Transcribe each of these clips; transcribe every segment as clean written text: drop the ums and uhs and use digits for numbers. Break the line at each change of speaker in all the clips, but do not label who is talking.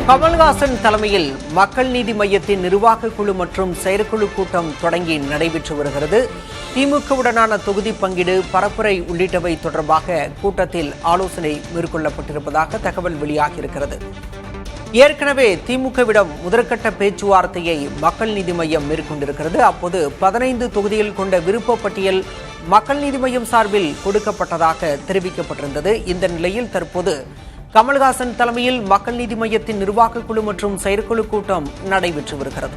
கமல்ஹாசன் தலைமையில் மக்கள் நீதி மய்யத்தின் நிர்வாக குழு மற்றும் செயற்குழு கூட்டம் தொடங்கி நடைபெற்று வருகிறது. திமுகவுடனான தொகுதி பங்கீடு, பரப்புரை உள்ளிட்டவை தொடர்பாக கூட்டத்தில் ஆலோசனை மேற்கொள்ளப்பட்டிருப்பதாக தகவல் வெளியாகியிருக்கிறது. ஏற்கனவே திமுகவிடம் முதற்கட்ட பேச்சுவார்த்தையை மக்கள் நீதி மய்யம் மேற்கொண்டிருக்கிறது. அப்போது 15 தொகுதிகள் கொண்ட விருப்ப பட்டியல் மக்கள் நீதி மய்யம் சார்பில் கொடுக்கப்பட்டதாக தெரிவிக்கப்பட்டிருந்தது. இந்த நிலையில் தற்போது கமல்ஹாசன் தலைமையில் மக்கள் நீதி மய்யத்தின் நிர்வாக குழு மற்றும் செயற்குழு கூட்டம் நடைபெற்று வருகிறது.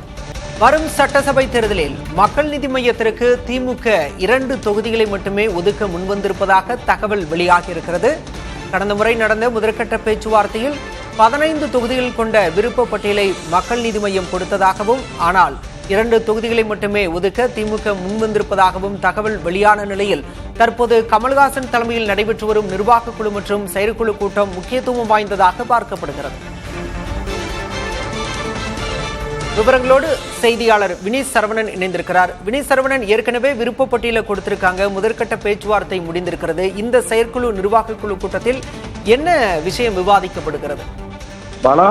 வரும் சட்டசபை தேர்தலில் மக்கள் நீதி மய்யத்திற்கு திமுக 2 தொகுதிகளை மட்டுமே ஒதுக்க முன்வந்திருப்பதாக தகவல் வெளியாகியிருக்கிறது. கடந்த முறை நடந்த முதற்கட்ட பேச்சுவார்த்தையில் 15 தொகுதிகள் கொண்ட விருப்ப பட்டியலை மக்கள் நீதி மய்யம் கொடுத்ததாகவும், ஆனால் 2 தொகுதிகளை மட்டுமே ஒதுக்க திமுக முன்வந்திருப்பதாகவும் தகவல் வெளியான நிலையில் தற்போது கமல்ஹாசன் தலைமையில் நடைபெற்று வரும் நிர்வாக குழு மற்றும் செயற்குழு கூட்டம் முக்கியத்துவம் வாய்ந்ததாக பார்க்கப்படுகிறது. விவரங்களோடு செய்தியாளர் வினீத் சரவணன் இணைந்திருக்கிறார். வினீத் சரவணன், ஏற்கனவே விருப்ப பட்டியலை கொடுத்திருக்காங்க, முதற்கட்ட பேச்சுவார்த்தை முடிந்திருக்கிறது. இந்த செயற்குழு நிர்வாக குழு கூட்டத்தில் என்ன விஷயம் விவாதிக்கப்படுகிறது?
பாலா,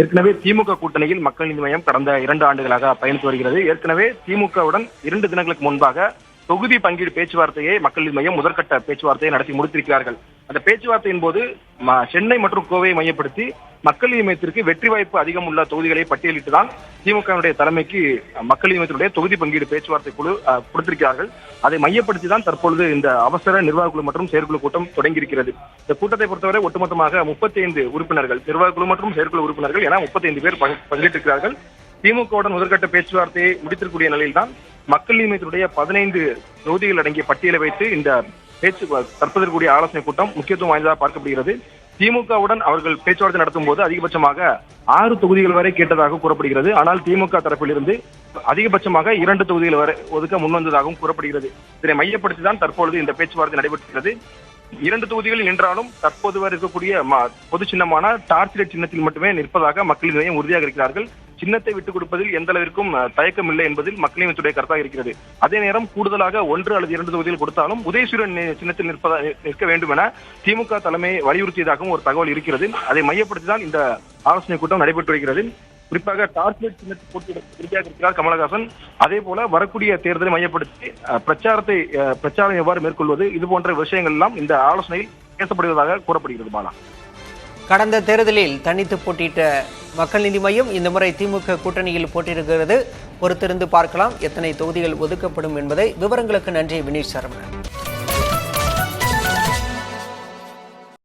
ஏற்கனவே திமுக கூட்டணியில் மக்கள் நீதி மய்யம் கடந்த 2 ஆண்டுகளாக பயணித்து வருகிறது. ஏற்கனவே திமுகவுடன் 2 தினங்களுக்கு முன்பாக தொகுதி பங்கீடு பேச்சுவார்த்தையை மக்கள் நீதி மய்யம் முதற்கட்ட பேச்சுவார்த்தையை நடத்தி முடித்திருக்கிறார்கள். அந்த பேச்சுவார்த்தையின் போது சென்னை மற்றும் கோவையை மையப்படுத்தி மக்கள் நீதி மய்யத்திற்கு வெற்றி வாய்ப்பு அதிகம் உள்ள தொகுதிகளை பட்டியலிட்டுதான் திமுகவுடைய தலைமைக்கு மக்கள் நீதி மய்யத்தினுடைய தொகுதி பங்கீடு பேச்சுவார்த்தை குழு கொடுத்திருக்கிறார்கள். அதை மையப்படுத்தி தான் தற்பொழுது இந்த அவசர நிர்வாக குழு மற்றும் செயற்குழு கூட்டம் தொடங்கியிருக்கிறது. இந்த கூட்டத்தை பொறுத்தவரை ஒட்டுமொத்தமாக 35 உறுப்பினர்கள், நிர்வாக குழு மற்றும் செயற்குழு உறுப்பினர்கள் என 35 பேர் பங்கேற்றிருக்கிறார்கள். திமுகவுடன் முதற்கட்ட பேச்சுவார்த்தையை முடித்திருக்கக்கூடிய நிலையில்தான் மக்கள் நீதி மய்யத்தினுடைய 15 தொகுதிகள் அடங்கிய பட்டியலை வைத்து இந்த தற்போதைய ஆலோசனை கூட்டம் முக்கியத்துவம் வாய்ந்ததாக பார்க்கப்படுகிறது. திமுகவுடன் அவர்கள் பேச்சுவார்த்தை நடத்தும் போது அதிகபட்சமாக 6 தொகுதிகள் வரை கேட்டதாக கூறப்படுகிறது. ஆனால் திமுக தரப்பிலிருந்து அதிகபட்சமாக 2 தொகுதிகள் வரை ஒதுக்க முன்வந்ததாகவும் கூறப்படுகிறது. இதனை மையப்படுத்திதான் தற்பொழுது இந்த பேச்சுவார்த்தை நடைபெறுகிறது. 2 தொகுதிகள் நின்றாலும் தற்போது வரை இருக்கக்கூடிய பொது சின்னமான டார்ச் லைட் சின்னத்தில் மட்டுமே நிற்பதாக மக்கள் நீதி மய்யம் உறுதியாக இருக்கிறார்கள். சின்னத்தை விட்டுக் கொடுப்பதில் எந்த அளவிற்கும் தயக்கம் இல்லை என்பதில் மக்கள் நீதி மய்யத்துடைய கருத்தாக இருக்கிறது. அதே நேரம் கூடுதலாக 1 அல்லது 2 தொகுதிகள் கொடுத்தாலும் உதயசூரியன் சின்னத்தில் நிற்க வேண்டும் என திமுக தலைமை வலியுறுத்தியதாகவும் ஒரு தகவல் இருக்கிறது. அதை மையப்படுத்திதான் இந்த ஆலோசனை கூட்டம் நடைபெற்று வருகிறது. குறிப்பாக டார்ச் லைட் சின்னத்தை போட்டியிட இருக்கிறார் கமலஹாசன். அதே போல வரக்கூடிய தேர்தலை மையப்படுத்தி பிரச்சாரம் எவ்வாறு மேற்கொள்வது, இது போன்ற விஷயங்கள் எல்லாம் இந்த ஆலோசனையில் பேசப்படுவதாக கூறப்படுகிறது. பாலா,
கடந்த தேர்தலில் தனித்து போட்டியிட்ட மக்கள் நீதி மய்யம் இந்த முறை திமுக கூட்டணியில் போட்டியிடுகிறது. பொறுத்திருந்து பார்க்கலாம் எத்தனை தொகுதிகள் ஒதுக்கப்படும் என்பதை. விவரங்களுக்கு நன்றி வினீத் சரவணன்.